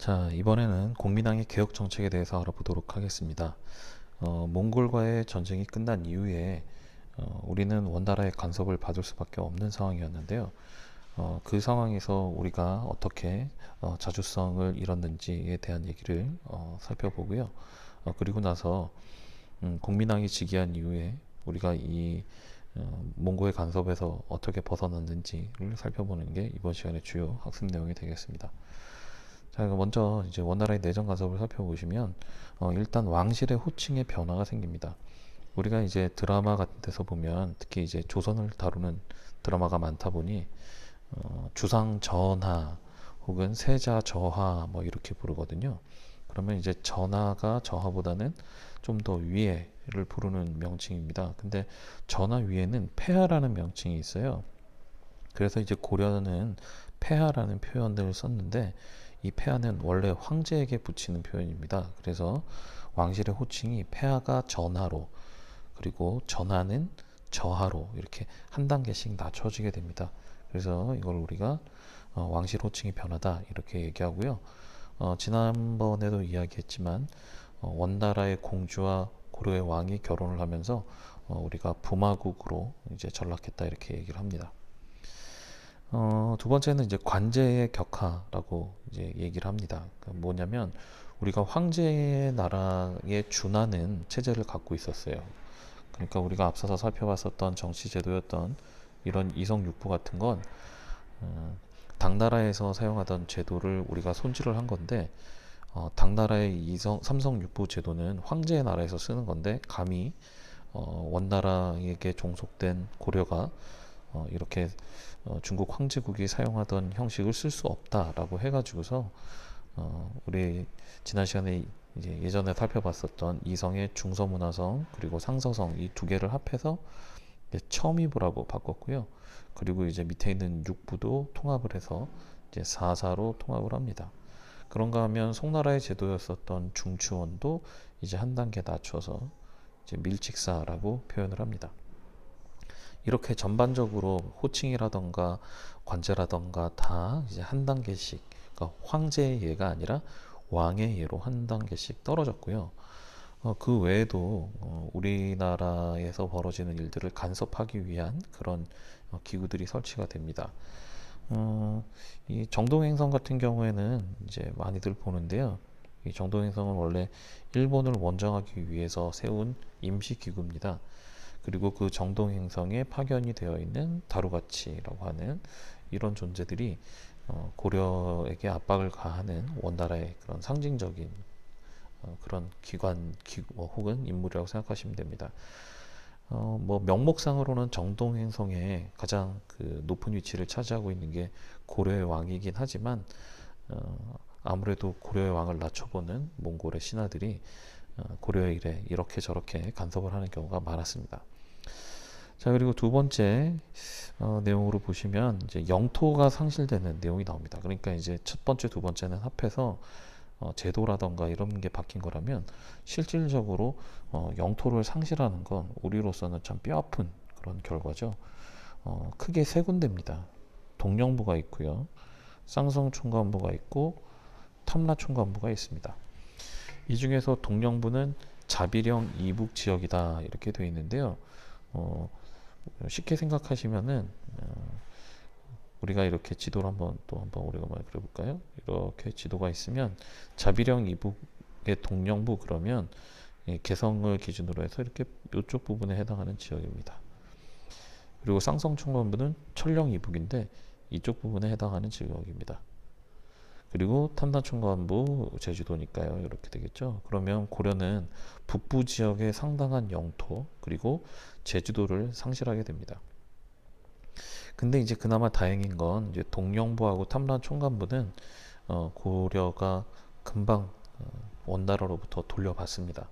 자, 이번에는 공민왕의 개혁 정책에 대해서 알아보도록 하겠습니다. 몽골과의 전쟁이 끝난 이후에 우리는 원나라의 간섭을 받을 수밖에 없는 상황이었는데요. 그 상황에서 우리가 어떻게 자주성을 잃었는지에 대한 얘기를 살펴보고요. 그리고 나서 공민왕이 즉위한 이후에 우리가 이 몽고의 간섭에서 어떻게 벗어났는지를 살펴보는 게 이번 시간의 주요 학습 내용이 되겠습니다. 자, 먼저 이제 원나라의 내정 간섭을 살펴보시면 일단 왕실의 호칭의 변화가 생깁니다. 우리가 이제 드라마 같은 데서 보면 특히 이제 조선을 다루는 드라마가 많다 보니 주상 전하 혹은 세자 저하 뭐 이렇게 부르거든요. 그러면 이제 전하가 저하보다는 좀 더 위에를 부르는 명칭입니다. 근데 전하 위에는 폐하라는 명칭이 있어요. 그래서 이제 고려는 폐하라는 표현을 썼는데 이 폐하는 원래 황제에게 붙이는 표현입니다. 그래서 왕실의 호칭이 폐하가 전하로 그리고 전하는 저하로 이렇게 한 단계씩 낮춰지게 됩니다. 그래서 이걸 우리가 왕실 호칭이 변하다 이렇게 얘기하고요. 지난번에도 이야기했지만 원나라의 공주와 고려의 왕이 결혼을 하면서 우리가 부마국으로 이제 전락했다 이렇게 얘기를 합니다. 두 번째는 이제 관제의 격하라고 이제 얘기를 합니다. 뭐냐면 우리가 황제의 나라에 준하는 체제를 갖고 있었어요. 그러니까 우리가 앞서서 살펴봤었던 정치 제도였던 이런 이성육부 같은 건 당나라에서 사용하던 제도를 우리가 손질을 한 건데 당나라의 삼성육부 제도는 황제의 나라에서 쓰는 건데 감히 원나라에게 종속된 고려가 이렇게 중국 황제국이 사용하던 형식을 쓸 수 없다라고 해가지고서 우리 지난 시간에 이제 예전에 살펴봤었던 이성의 중서문화성 그리고 상서성 이 두 개를 합해서 첨입부라고 바꿨고요. 그리고 이제 밑에 있는 육부도 통합을 해서 이제 사사로 통합을 합니다. 그런가 하면 송나라의 제도였었던 중추원도 이제 한 단계 낮춰서 이제 밀직사라고 표현을 합니다. 이렇게 전반적으로 호칭이라던가 관제라던가 다 이제 한 단계씩, 그러니까 황제의 예가 아니라 왕의 예로 한 단계씩 떨어졌고요. 그 외에도 우리나라에서 벌어지는 일들을 간섭하기 위한 그런 기구들이 설치가 됩니다. 이 정동행성 같은 경우에는 이제 많이들 보는데요. 이 정동행성은 원래 일본을 원정하기 위해서 세운 임시기구입니다. 그리고 그 정동행성에 파견이 되어 있는 다루가치라고 하는 이런 존재들이 고려에게 압박을 가하는 원나라의 그런 상징적인 그런 기관 혹은 인물이라고 생각하시면 됩니다. 뭐 명목상으로는 정동행성에 가장 그 높은 위치를 차지하고 있는 게 고려의 왕이긴 하지만 아무래도 고려의 왕을 낮춰보는 몽골의 신하들이 고려의 일에 이렇게 저렇게 간섭을 하는 경우가 많았습니다. 자, 그리고 두 번째 내용으로 보시면 이제 영토가 상실되는 내용이 나옵니다. 그러니까 이제 첫 번째, 두 번째는 합해서 제도라던가 이런 게 바뀐 거라면 실질적으로 영토를 상실하는 건 우리로서는 참 뼈아픈 그런 결과죠. 크게 세 군데입니다. 동령부가 있고요. 쌍성총관부가 있고 탐라총관부가 있습니다. 이 중에서 동령부는 자비령 이북 지역이다 이렇게 되어 있는데요. 쉽게 생각하시면은 우리가 이렇게 지도를 한번 오래간만에 그려볼까요? 이렇게 지도가 있으면 자비령 이북의 동령부 그러면 개성을 기준으로 해서 이렇게 이쪽 부분에 해당하는 지역입니다. 그리고 쌍성총관부는 천령 이북인데 이쪽 부분에 해당하는 지역입니다. 그리고 탐라총관부 제주도니까요. 이렇게 되겠죠. 그러면 고려는 북부 지역의 상당한 영토 그리고 제주도를 상실하게 됩니다. 근데 이제 그나마 다행인 건 이제 동령부하고 탐라총관부는 고려가 금방 원나라로부터 돌려받습니다.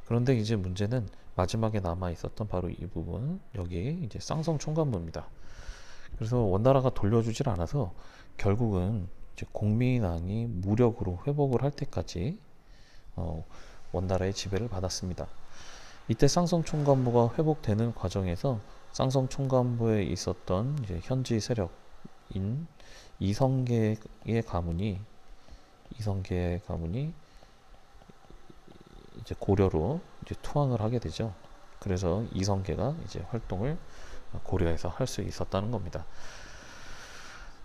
그런데 이제 문제는 마지막에 남아 있었던 바로 이 부분 여기 이제 쌍성총관부입니다. 그래서 원나라가 돌려주질 않아서 결국은 이제 공민왕이 무력으로 회복을 할 때까지 원나라의 지배를 받았습니다. 이때 쌍성총관부가 회복되는 과정에서 쌍성총관부에 있었던 이제 현지 세력인 이성계의 가문이 이성계 가문이 이제 고려로 이제 투항을 하게 되죠. 그래서 이성계가 이제 활동을 고려에서 할 수 있었다는 겁니다.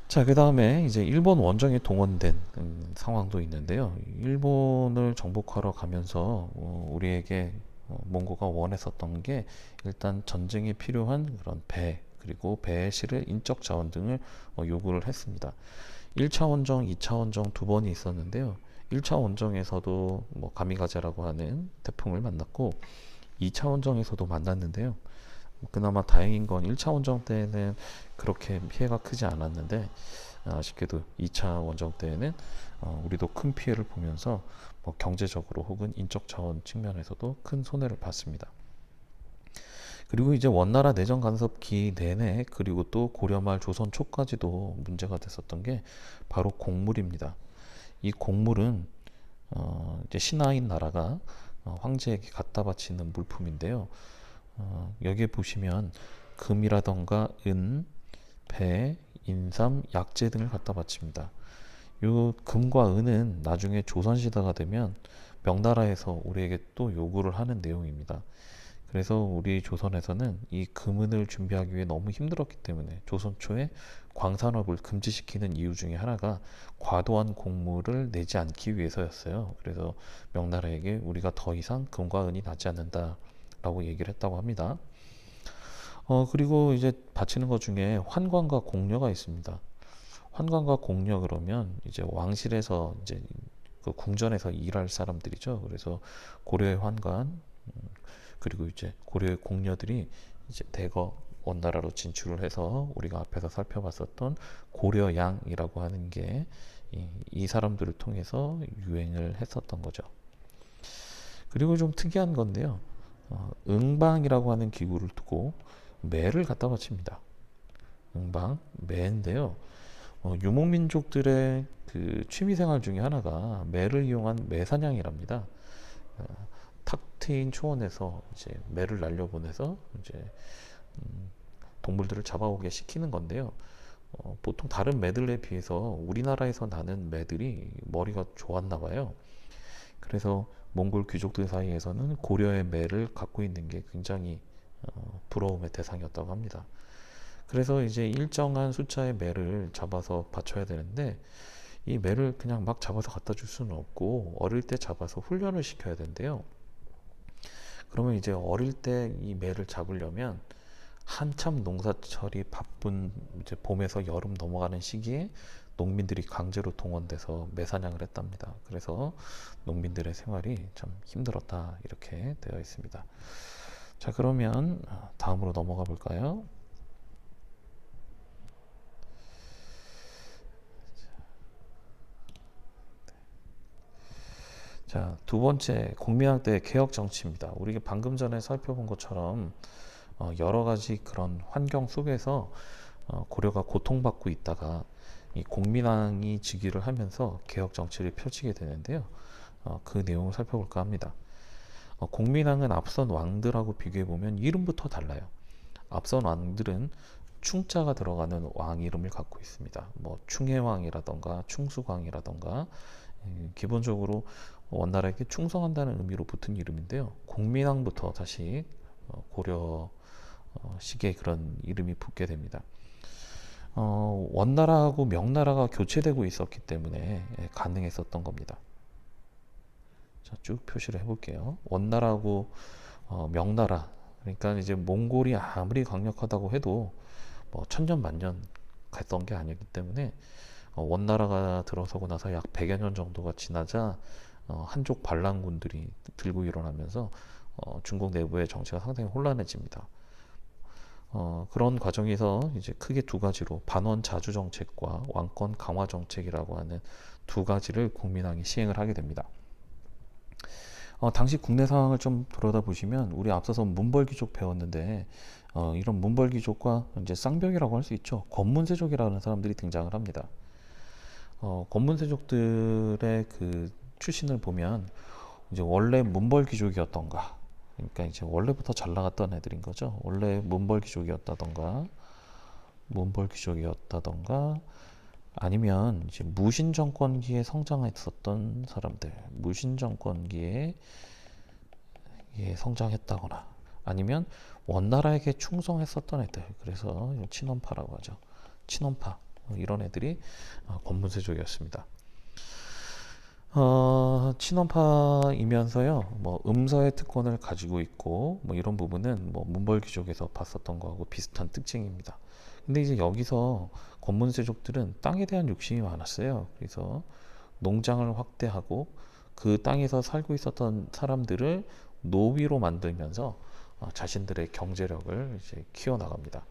자, 그 다음에 이제 일본 원정에 동원된 상황도 있는데요. 일본을 정복하러 가면서 우리에게 몽고가 원했었던 게 일단 전쟁에 필요한 그런 배, 그리고 배에 실을 인적 자원 등을 요구를 했습니다. 1차 원정, 2차 원정 두 번이 있었는데요. 1차 원정에서도 뭐 가미가제라고 하는 태풍을 만났고 2차 원정에서도 만났는데요. 그나마 다행인 건 1차 원정 때는 그렇게 피해가 크지 않았는데 아쉽게도 2차 원정 때는 우리도 큰 피해를 보면서 뭐 경제적으로 혹은 인적 자원 측면에서도 큰 손해를 봤습니다. 그리고 이제 원나라 내정 간섭기 내내 그리고 또 고려 말 조선 초까지도 문제가 됐었던 게 바로 곡물입니다. 이 곡물은 이제 신하인 나라가 황제에게 갖다 바치는 물품인데요. 여기에 보시면 금이라던가 은, 배, 인삼, 약재 등을 갖다 바칩니다. 요 금과 은은 나중에 조선시대가 되면 명나라에서 우리에게 또 요구를 하는 내용입니다. 그래서 우리 조선에서는 이 금은을 준비하기 위해 너무 힘들었기 때문에 조선 초에 광산업을 금지시키는 이유 중에 하나가 과도한 곡물을 내지 않기 위해서였어요. 그래서 명나라에게 우리가 더 이상 금과 은이 나지 않는다라고 얘기를 했다고 합니다. 그리고 이제 바치는 것 중에 환관과 공녀가 있습니다. 환관과 공녀 그러면 이제 왕실에서 이제 그 궁전에서 일할 사람들이죠. 그래서 고려의 환관, 그리고 이제 고려의 공녀들이 이제 대거 원나라로 진출을 해서 우리가 앞에서 살펴봤었던 고려양이라고 하는 게 이 사람들을 통해서 유행을 했었던 거죠. 그리고 좀 특이한 건데요. 응방이라고 하는 기구를 두고 매를 갖다 바칩니다. 응방, 매인데요. 유목민족들의 그 취미생활 중에 하나가 매를 이용한 매사냥이랍니다. 탁 트인 초원에서 이제 매를 날려보내서 이제 동물들을 잡아오게 시키는 건데요. 보통 다른 매들에 비해서 우리나라에서 나는 매들이 머리가 좋았나 봐요. 그래서 몽골 귀족들 사이에서는 고려의 매를 갖고 있는 게 굉장히 부러움의 대상이었다고 합니다. 그래서 이제 일정한 숫자의 매를 잡아서 바쳐야 되는데 이 매를 그냥 막 잡아서 갖다 줄 수는 없고 어릴 때 잡아서 훈련을 시켜야 된대요. 그러면 이제 어릴 때 이 매를 잡으려면 한참 농사철이 바쁜 이제 봄에서 여름 넘어가는 시기에 농민들이 강제로 동원돼서 매사냥을 했답니다. 그래서 농민들의 생활이 참 힘들었다 이렇게 되어 있습니다. 자, 그러면 다음으로 넘어가 볼까요? 자, 두 번째 공민왕 때 개혁 정치입니다. 우리가 방금 전에 살펴본 것처럼 여러 가지 그런 환경 속에서 고려가 고통받고 있다가 이 공민왕이 즉위를 하면서 개혁 정치를 펼치게 되는데요. 그 내용을 살펴볼까 합니다. 공민왕은 앞선 왕들하고 비교해 보면 이름부터 달라요. 앞선 왕들은 충자가 들어가는 왕 이름을 갖고 있습니다. 뭐 충해왕이라던가 충수광이라던가 기본적으로 원나라에게 충성한다는 의미로 붙은 이름인데요. 공민왕부터 다시 고려 시기에 그런 이름이 붙게 됩니다. 원나라하고 명나라가 교체되고 있었기 때문에 가능했었던 겁니다. 자, 쭉 표시를 해볼게요. 원나라하고 명나라, 그러니까 이제 몽골이 아무리 강력하다고 해도 뭐 천년 만년 갔던 게 아니기 때문에 원나라가 들어서고 나서 약 100여 년 정도가 지나자 한족 반란군들이 들고 일어나면서 중국 내부의 정치가 상당히 혼란해집니다. 그런 과정에서 이제 크게 두 가지로 반원 자주 정책과 왕권 강화 정책이라고 하는 두 가지를 국민왕이 시행을 하게 됩니다. 당시 국내 상황을 좀 들여다보시면 우리 앞서서 문벌귀족 배웠는데 이런 문벌귀족과 이제 쌍벽이라고 할 수 있죠. 권문세족이라는 사람들이 등장을 합니다. 권문세족들의 그 출신을 보면 이제 원래 문벌귀족이었던가, 그러니까 이제 원래부터 잘 나갔던 애들인 거죠. 원래 문벌귀족이었다던가 아니면 이제 무신 정권기에 성장했었던 사람들, 무신 정권기에 성장했다거나 아니면 원나라에게 충성했었던 애들, 그래서 친원파라고 하죠. 친원파 이런 애들이 권문세족이었습니다. 친원파이면서요, 뭐 음서의 특권을 가지고 있고, 뭐 이런 부분은 뭐 문벌귀족에서 봤었던 거하고 비슷한 특징입니다. 근데 이제 여기서 권문세족들은 땅에 대한 욕심이 많았어요. 그래서 농장을 확대하고 그 땅에서 살고 있었던 사람들을 노비로 만들면서 자신들의 경제력을 이제 키워나갑니다.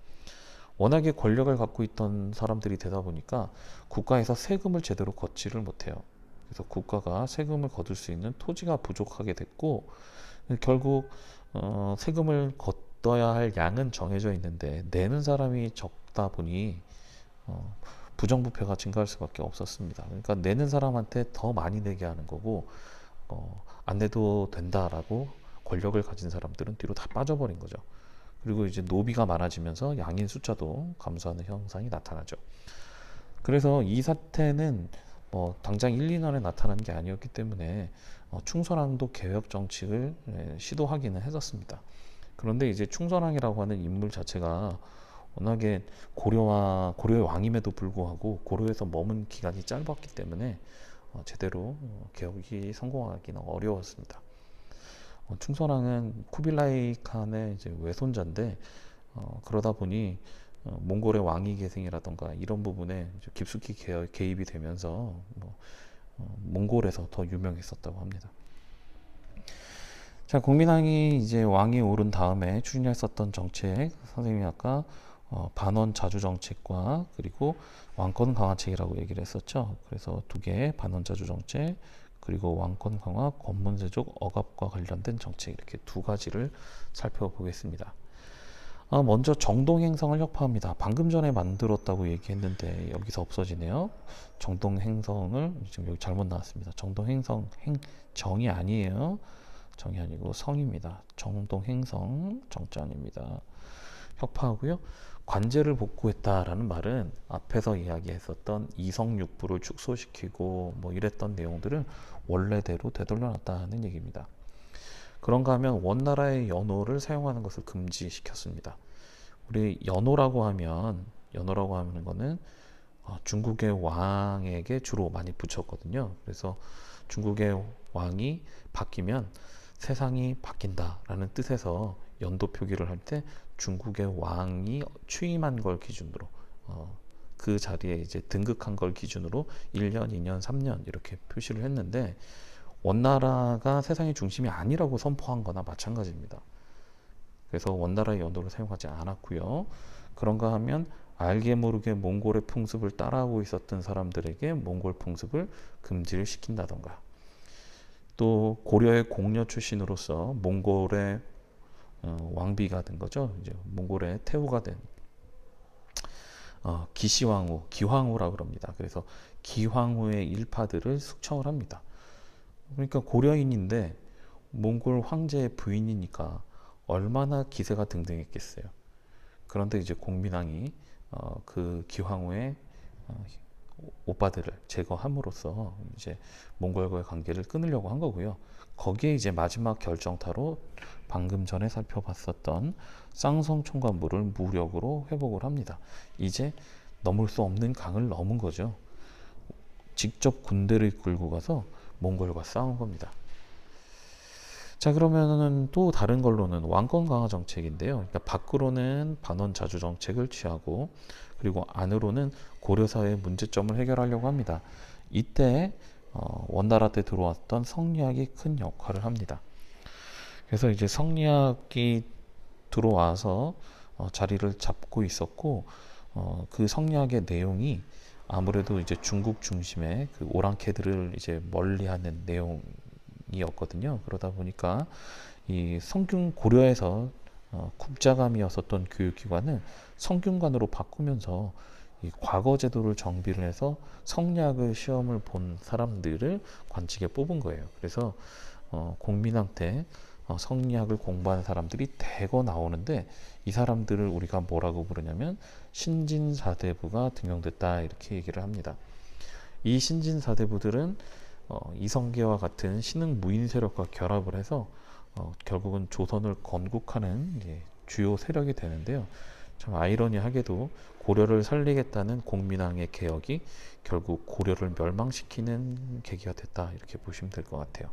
워낙에 권력을 갖고 있던 사람들이 되다 보니까 국가에서 세금을 제대로 걷지를 못해요. 그래서 국가가 세금을 거둘 수 있는 토지가 부족하게 됐고, 결국 세금을 걷어야 할 양은 정해져 있는데 내는 사람이 적다 보니 어, 부정부패가 증가할 수밖에 없었습니다. 그러니까 내는 사람한테 더 많이 내게 하는 거고, 안 내도 된다라고 권력을 가진 사람들은 뒤로 다 빠져버린 거죠. 그리고 이제 노비가 많아지면서 양인 숫자도 감소하는 현상이 나타나죠. 그래서 이 사태는 뭐 당장 1, 2년에 나타난 게 아니었기 때문에 충선왕도 개혁 정책을 시도하기는 했었습니다. 그런데 이제 충선왕이라고 하는 인물 자체가 워낙에 고려의 왕임에도 불구하고 고려에서 머문 기간이 짧았기 때문에 제대로 개혁이 성공하기는 어려웠습니다. 충선왕은 쿠빌라이 칸의 이제 외손자인데 그러다 보니 몽골의 왕위 계승이라던가 이런 부분에 깊숙이 개입이 되면서 몽골에서 더 유명했었다고 합니다. 자, 국민왕이 이제 왕이 오른 다음에 추진했었던 정책, 선생님이 아까 반원 자주 정책과 그리고 왕권 강화책이라고 얘기를 했었죠. 그래서 두 개의 반원 자주 정책, 그리고 왕권 강화, 권문세족 억압과 관련된 정책, 이렇게 두 가지를 살펴보겠습니다. 먼저 정동행성을 혁파합니다. 방금 전에 만들었다고 얘기했는데 여기서 없어지네요. 정동행성을 지금 여기 잘못 나왔습니다. 정동행성, 정이 아니에요. 정이 아니고 성입니다. 정동행성, 정자 아닙니다. 혁파하고요. 관제를 복구했다라는 말은 앞에서 이야기했었던 이성육부를 축소시키고 뭐 이랬던 내용들을 원래대로 되돌려놨다는 얘기입니다. 그런가 하면 원나라의 연호를 사용하는 것을 금지시켰습니다. 우리 연호라고 하는 거는 중국의 왕에게 주로 많이 붙였거든요. 그래서 중국의 왕이 바뀌면 세상이 바뀐다라는 뜻에서 연도 표기를 할 때 중국의 왕이 취임한 걸 기준으로 그 자리에 이제 등극한 걸 기준으로 1년, 2년, 3년 이렇게 표시를 했는데 원나라가 세상의 중심이 아니라고 선포한 거나 마찬가지입니다. 그래서 원나라의 연도를 사용하지 않았고요. 그런가 하면 알게 모르게 몽골의 풍습을 따라하고 있었던 사람들에게 몽골 풍습을 금지를 시킨다던가, 또 고려의 공려 출신으로서 몽골의 왕비가 된 거죠. 이제 몽골의 태후가 된 기시황후, 기황후라 그럽니다. 그래서 기황후의 일파들을 숙청을 합니다. 그러니까 고려인인데 몽골 황제의 부인이니까 얼마나 기세가 등등했겠어요. 그런데 이제 공민왕이 그 기황후의 오빠들을 제거함으로써 이제 몽골과의 관계를 끊으려고 한 거고요. 거기에 이제 마지막 결정타로 방금 전에 살펴봤었던 쌍성총관부를 무력으로 회복을 합니다. 이제 넘을 수 없는 강을 넘은 거죠. 직접 군대를 끌고 가서 몽골과 싸운 겁니다. 자, 그러면은 또 다른 걸로는 왕권 강화 정책인데요. 그러니까 밖으로는 반원 자주 정책을 취하고, 그리고 안으로는 고려사회의 문제점을 해결하려고 합니다. 이때 원나라 때 들어왔던 성리학이 큰 역할을 합니다. 그래서 이제 성리학이 들어와서 자리를 잡고 있었고, 그 성리학의 내용이 아무래도 이제 중국 중심의 그 오랑캐들을 이제 멀리하는 내용이었거든요. 그러다 보니까 이 성균 고려에서 국자감이었었던 교육기관을 성균관으로 바꾸면서 이 과거 제도를 정비를 해서 성리학의 시험을 본 사람들을 관직에 뽑은 거예요. 그래서 공민왕 때 성리학을 공부하는 사람들이 대거 나오는데 이 사람들을 우리가 뭐라고 부르냐면 신진사대부가 등용됐다 이렇게 얘기를 합니다. 이 신진사대부들은 이성계와 같은 신흥 무인 세력과 결합을 해서 결국은 조선을 건국하는 주요 세력이 되는데요. 참 아이러니하게도 고려를 살리겠다는 공민왕의 개혁이 결국 고려를 멸망시키는 계기가 됐다 이렇게 보시면 될 것 같아요.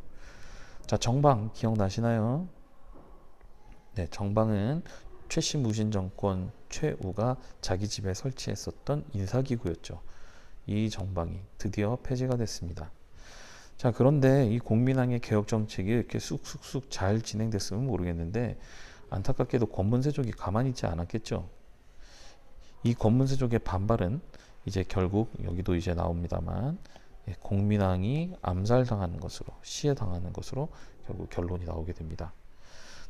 자, 정방 기억나시나요? 네, 정방은 최씨 무신 정권 최우가 자기 집에 설치했었던 인사기구였죠. 이 정방이 드디어 폐지가 됐습니다. 자, 그런데 이 공민왕의 개혁 정책이 이렇게 쑥쑥쑥 잘 진행됐으면 모르겠는데 안타깝게도 권문세족이 가만히 있지 않았겠죠. 이 권문세족의 반발은 이제 결국 여기도 이제 나옵니다만 공민왕이 암살당하는 것으로 시해당하는 것으로 결국 결론이 나오게 됩니다.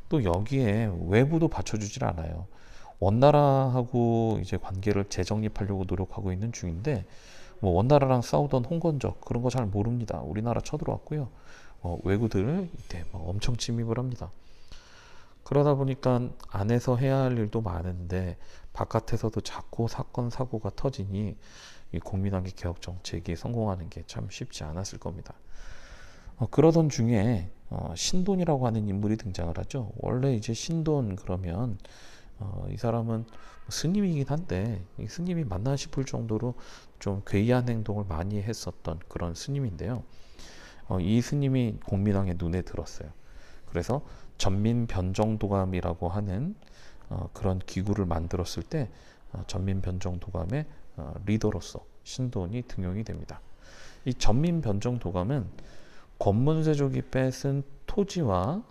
또 여기에 외부도 받쳐주질 않아요. 원나라하고 이제 관계를 재정립하려고 노력하고 있는 중인데 뭐 원나라랑 싸우던 홍건적 그런 거 잘 모릅니다. 우리나라 쳐들어왔고요. 왜구들 이때 엄청 침입을 합니다. 그러다 보니까 안에서 해야 할 일도 많은데 바깥에서도 자꾸 사건 사고가 터지니 이 국민왕의 개혁 정책이 성공하는 게 참 쉽지 않았을 겁니다. 그러던 중에 신돈이라고 하는 인물이 등장을 하죠. 원래 이제 신돈 그러면 이 사람은 스님이긴 한데 이 스님이 맞나 싶을 정도로 좀 괴이한 행동을 많이 했었던 그런 스님인데요. 이 스님이 공민왕의 눈에 들었어요. 그래서 전민변정도감이라고 하는 그런 기구를 만들었을 때 전민변정도감의 리더로서 신돈이 등용이 됩니다. 이 전민변정도감은 권문세족이 뺏은 토지와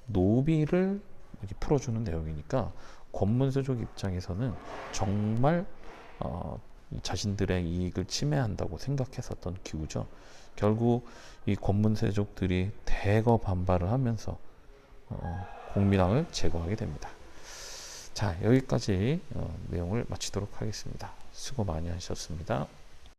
노비를 이렇게 풀어주는 내용이니까 권문세족 입장에서는 정말 자신들의 이익을 침해한다고 생각했었던 기구죠. 결국 이 권문세족들이 대거 반발을 하면서 공민왕을 제거하게 됩니다. 자, 여기까지 내용을 마치도록 하겠습니다. 수고 많이 하셨습니다.